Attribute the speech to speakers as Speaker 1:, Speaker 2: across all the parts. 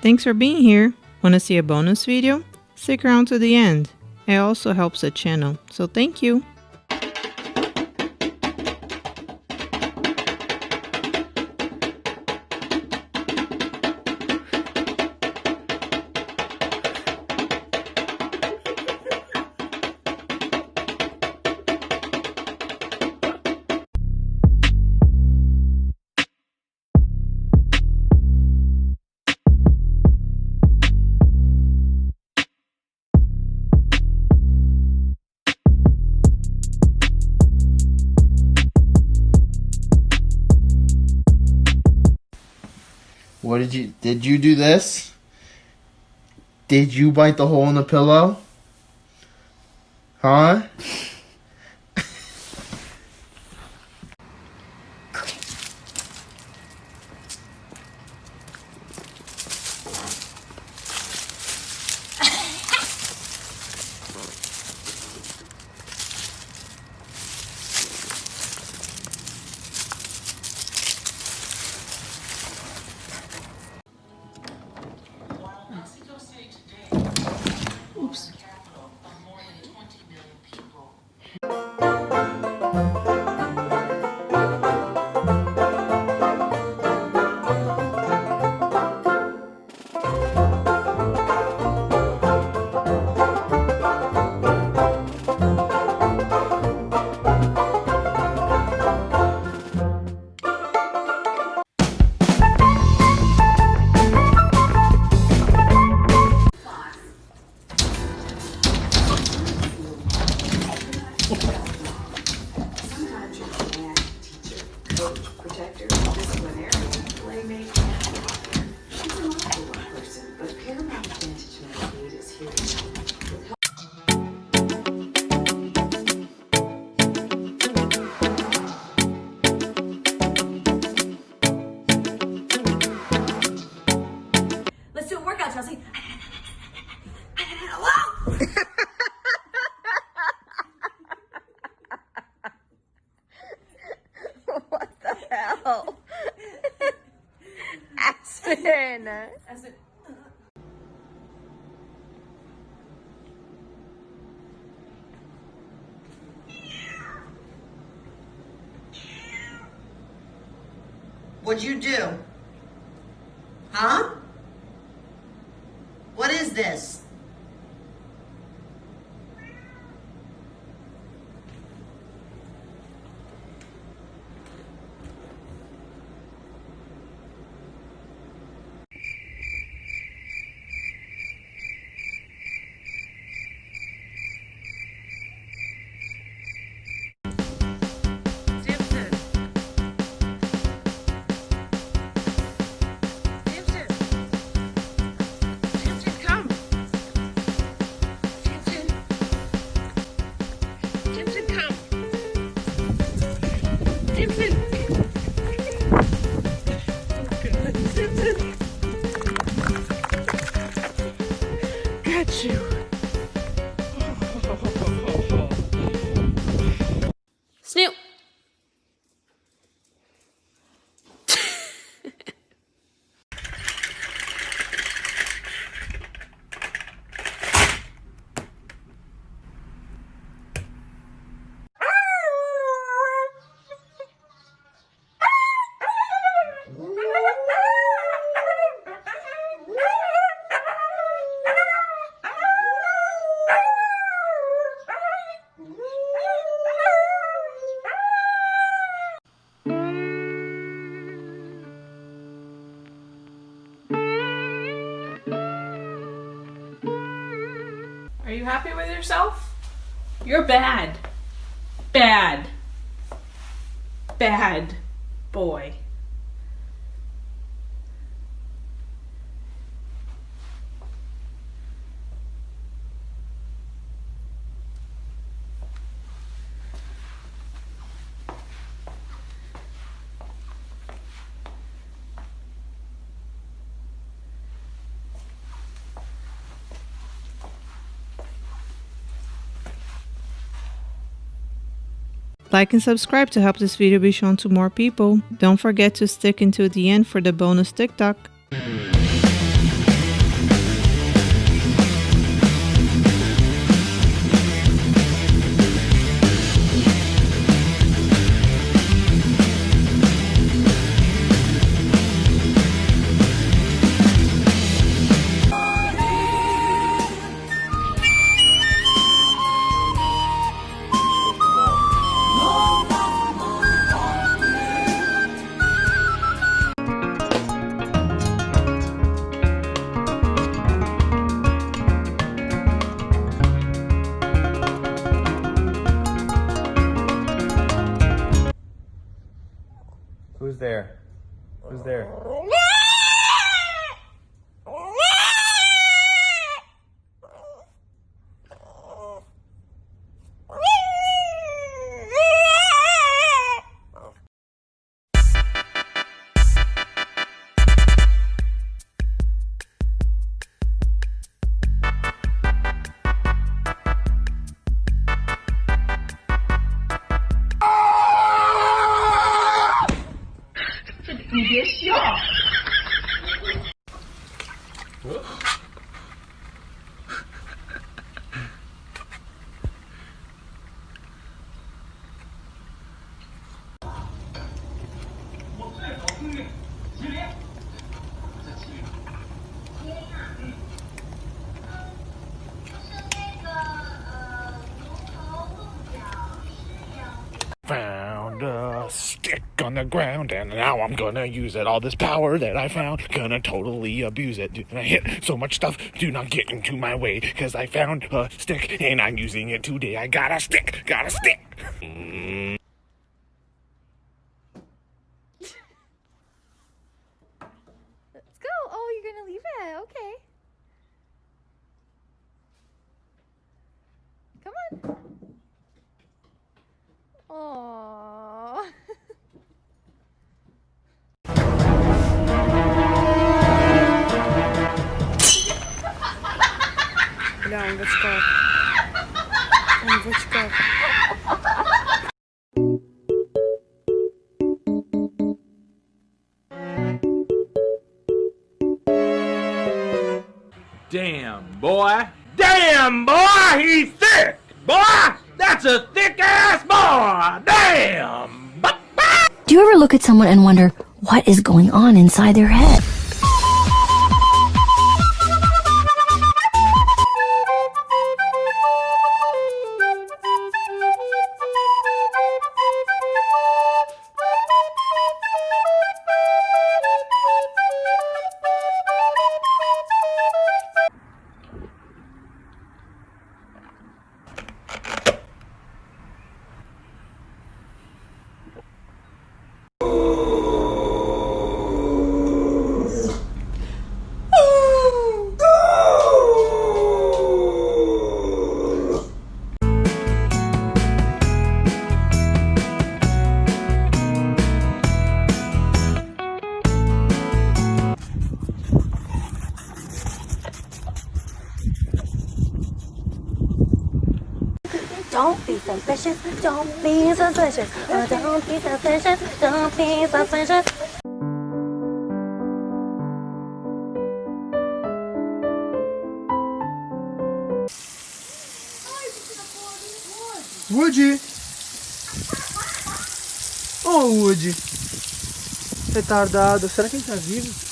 Speaker 1: Thanks for being here. Want to see a bonus video? Stick around to the end. It also helps the channel, so thank you.
Speaker 2: What did you do this? Did you bite the hole in the pillow? Huh?
Speaker 1: Oops.
Speaker 3: Protector, disciplinarian, playmate, and author. She's a multiple person, but Paramount Advantage Medicaid is here to help with help.
Speaker 4: Let's do a workout, Chelsea. Hello?
Speaker 5: What the hell? Aspen.
Speaker 6: What'd you do? Huh? What is this?
Speaker 5: Got you.
Speaker 1: Snoop. Are you happy with yourself? You're bad. Bad. Bad boy. Like and subscribe to help this video be shown to more people. Don't forget to stick until the end for the bonus TikTok.
Speaker 7: there? Who's there?
Speaker 8: Found a stick on the ground and now I'm gonna use it. All this power that I found, gonna totally abuse it. I hit so much stuff, do not get into my way, cause I found a stick and I'm using it today. I got a stick, got a stick.
Speaker 9: Let's go. Oh, you're gonna leave it? Okay. Come on. Aww.
Speaker 5: Глянь, в очках. Он в очках.
Speaker 7: Damn, boy. Damn, boy, he's thick. Boy, that's a thick ass boy. Damn.
Speaker 10: Do you ever look at someone and wonder what is going on inside their head?
Speaker 9: Don't be suspicious. Don't be suspicious. Don't be suspicious. Don't be suspicious.
Speaker 2: Woody! Oh, Woody! Retardado. Será que ele tá vivo?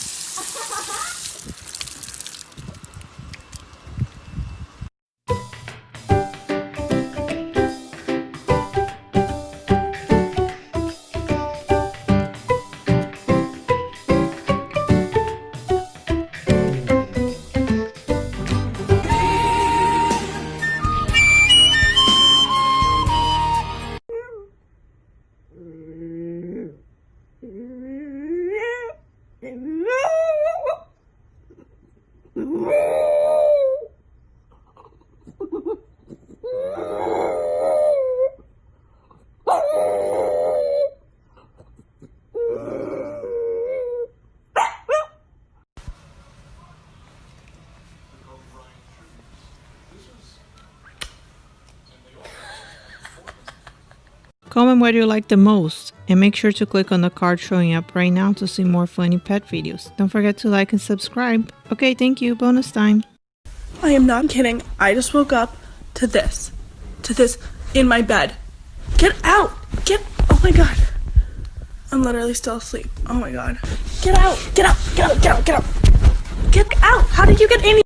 Speaker 1: Comment what you like the most and make sure to click on the card showing up right now to see more funny pet videos. Don't forget to like and subscribe. Okay, thank you. Bonus time.
Speaker 5: I am not kidding. I just woke up to this in my bed. Get out! Oh my god. I'm literally still asleep. Oh my god. Get out! Get out! Get out! Get out! Get out! Get out! How did you get in?